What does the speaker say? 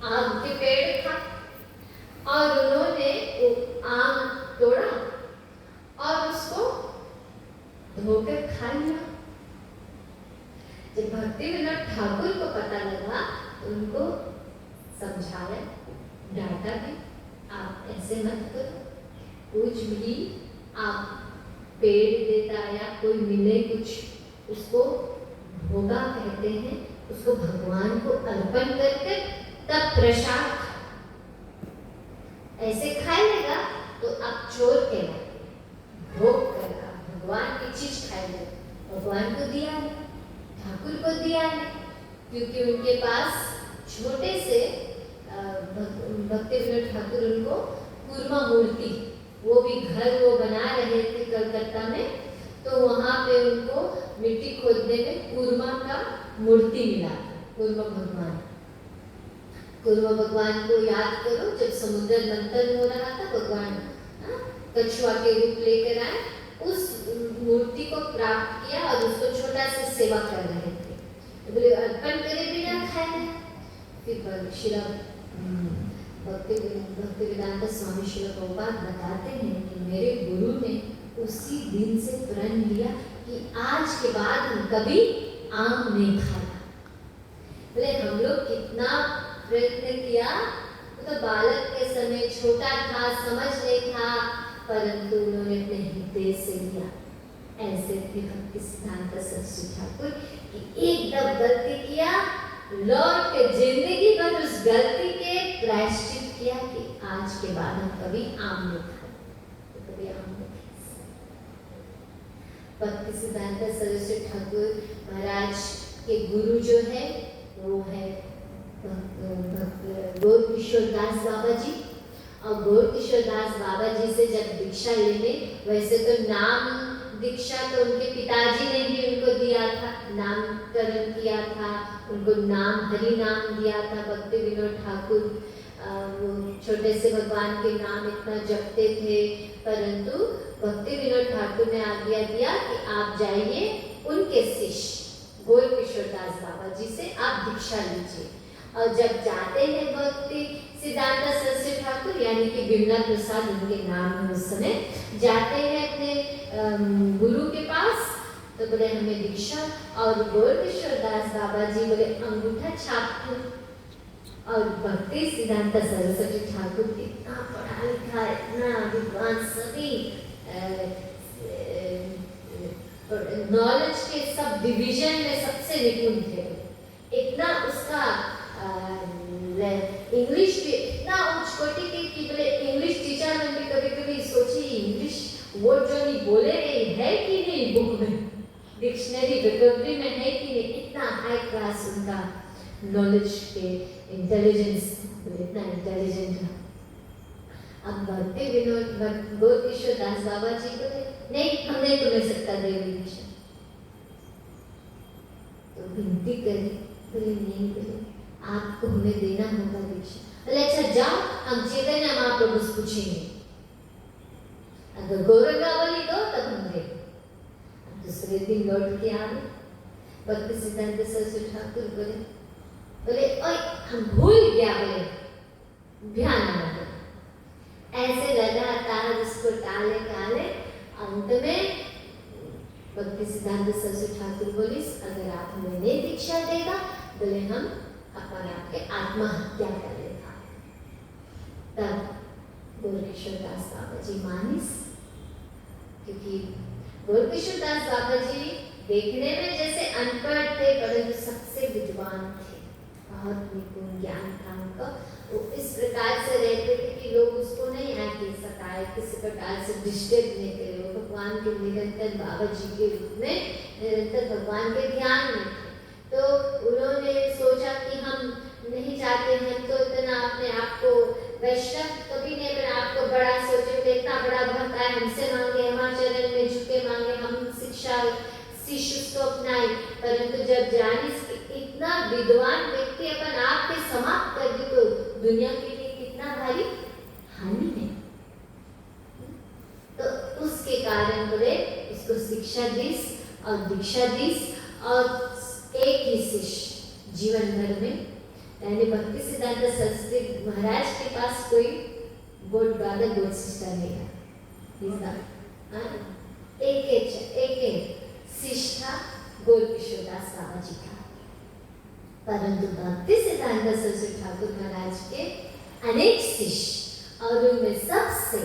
आम के पेड़ था और उन्होंने वो आम तोड़ा और उसको धोकर खा लिया। जब भक्ति विनोद ठाकुर को पता लगा तो उनको समझाया, डांटा भी, आप ऐसे मत करो। कुछ भी आप पेड़ देता या कोई मिले कुछ, उसको भोगा कहते हैं, उसको भगवान को अर्पण करके तब प्रसाद ऐसे खा लेगा तो आप चोर कहलाते। भोग करना, भगवान की चीज खाएगा, भगवान को दिया है, ठाकुर को दिया है, क्योंकि उनके पास छोटे से भक्ति विनोद ठाकुर उनको कूर्मा मूर्ति, वो भी घर वो बना रहे थे कलकत्ता में, तो वहाँ पे उनको मिट्टी खोदने में कूर्मा का मूर्ति मिला था। कूर्मा भगवान को याद करो, जब समुद्र मंथन हो रहा था, भगवान कछुआ के रूप लेकर आए, उस मूर्ति को प्राप्त किया और उसको छोटा सा सेवा कर रहे थे, तो बोले अर्पण करे बिना खाए। फिर शिला भक्ति वेदांत स्वामी शिला प्रभुपाद बताते हैं कि मेरे गुरु ने उसी दिन से प्रण लिया कि आज के बाद हम कभी आम नहीं खाना। बोले हम लोग कितना प्रयत्न किया, तो बालक के समय छोटा था, समझ नहीं था, परंतु उन्होंने अपने हृदय से लिया। ऐसे थे भक्ति सिद्धांत सरस्वती ठाकुर कि एकदम गलती किया, लौट के जिंदगी भर उस गलती के प्रायश्चित किया कि आज के बाद हम कभी आम नहीं खाए, तो कभी आम नहीं खाए। भक्ति सिद्धांत सरस्वती ठाकुर महाराज के गुरु जो है वो है गौर किशोर दास बाबा जी। और गौर किशोर दास बाबा जी से जब दीक्षा लेने, वैसे तो नाम दीक्षा तो उनके पिताजी ने ही उनको दिया था, नामकरण किया था, उनको नाम हरि नाम दिया था। भक्ति विनोद ठाकुर वो छोटे से भगवान के नाम इतना जपते थे, परंतु भक्ति विनोद ठाकुर ने आज्ञा दिया कि आप जाइए उनके शिष्य गौर किशोर दास बाबा जी से आप दीक्षा लीजिए। और जब जाते हैं भक्ति सिद्धांत सरस्वती ठाकुर यानी कि बिमला प्रसाद उनके नाम है, उस समय जाते हैं अपने गुरु के पास, तो बोले हमें दीक्षा। और गौर किशोर दास बाबा जी बोले अंगूठा छाप दो। और भक्ति सिद्धांत सरस्वती ठाकुर इतना पढ़ा लिखा, इतना विद्वान, सभी नॉलेज के सब डिवीजन में सबसे निपुण थे। इतना उसका इंग्लिश भी इतना उच्च कोटि की कि बोले इंग्लिश टीचर ने भी कभी कभी सोची इंग्लिश वर्ड जो नहीं बोले गए है कि नहीं बुक में, डिक्शनरी वोकैबुलरी में है कि नहीं, इतना हाई क्लास उनका नॉलेज के इंटेलिजेंस, इतना इंटेलिजेंट है। अब भक्ति विनोद गौर किशोर दास बाबा जी बोले नहीं, हम नहीं तुम्हें सकता देवी दीक्षा। तो विनती करी, बोले नहीं, बोले आपको हमें देना होगा दीक्षा। बोले अच्छा जाओ, हम चैतन्य महाप्रभु से पूछेंगे, अगर गौरंगावली दो तब हम देंगे। दूसरे दिन लौट के आ गए। भक्ति सिद्धांत सरस्वती ठाकुर बोले ओए हम भूल गया, बोले ध्यान न दो। ऐसे लगातार उसको टाले टाले अंत में भक्ति सिद्धांत सरस्वती ठाकुर बोली अगर आप हमें नहीं दीक्षा देगा, बोले हम अपन आपके आत्महत्या कर लेगा। तब गौर किशोर दास बाबा जी मानिस, क्योंकि गौर किशोर दास बाबा जी देखने में जैसे अनपढ़ थे परंतु सबसे विद्वान थे, बहुत निपुण ज्ञान था उनका। वो इस प्रकार से रहते थे कि लोग उसको नहीं आके सताए, किसी प्रकार से डिस्टर्ब नहीं करे। वो भगवान के निरंतर बाबा जी के रूप में निरंतर भगवान के ध्यान में थे। तो उन्होंने सोचा कि हम नहीं चाहते हैं तो इतना अपने आप को वैष्णव कभी नहीं बना, आपको बड़ा सोचे, इतना बड़ा भक्त है हमसे मांगे, हमारे चरण में झुके मांगे, हम शिक्षा शिष्य उसको अपनाए। परंतु जब जाने इतना विद्वान व्यक्ति अपन आप पे समाप्त कर दे तो दुनिया के लिए कितना भारी हानि है। तो उसके कारण बोले उसको शिक्षा दीस और दीक्षा दीस और एक ही शिष्य जीवन भर में यानी भक्ति सिद्धांत सरस्वती महाराज के पास कोई गोड ब्रदर गोड सिस्टर नहीं है। एक शिष्य था गोल किशोरदास बाबा जी का, परंतु भक्ति सिद्धांत सरस्वती ठाकुर महाराज के अनेक शिष्य और उनमें सबसे